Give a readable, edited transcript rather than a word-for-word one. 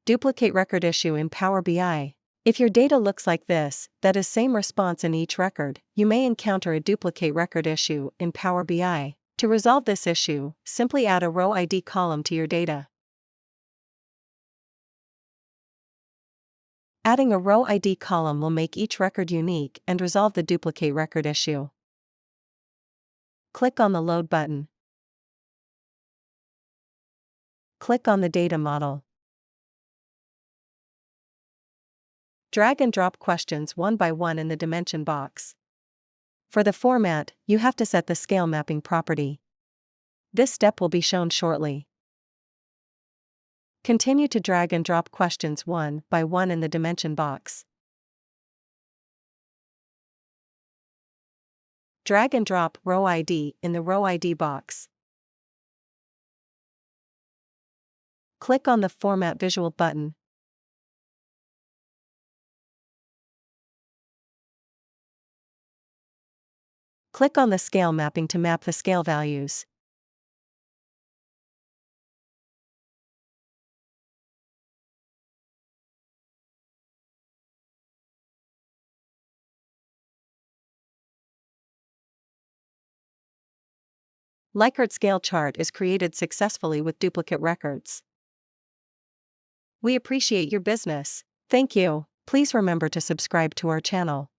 Duplicate record issue in Power BI. If your data looks like this, that is same response in each record, you may encounter a duplicate record issue in Power BI. To resolve this issue, simply add a row ID column to your data. Adding a row ID column will make each record unique and resolve the duplicate record issue. Click on the Load button. Click on the Data Model. Drag and drop questions one by one in the dimension box. For the format, you have to set the scale mapping property. This step will be shown shortly. Continue to drag and drop questions one by one in the dimension box. Drag and drop row ID in the row ID box. Click on the Format Visual button. Click on the Scale Mapping to map the scale values. Likert Scale Chart is created successfully with duplicate records. We appreciate your business. Thank you. Please remember to subscribe to our channel.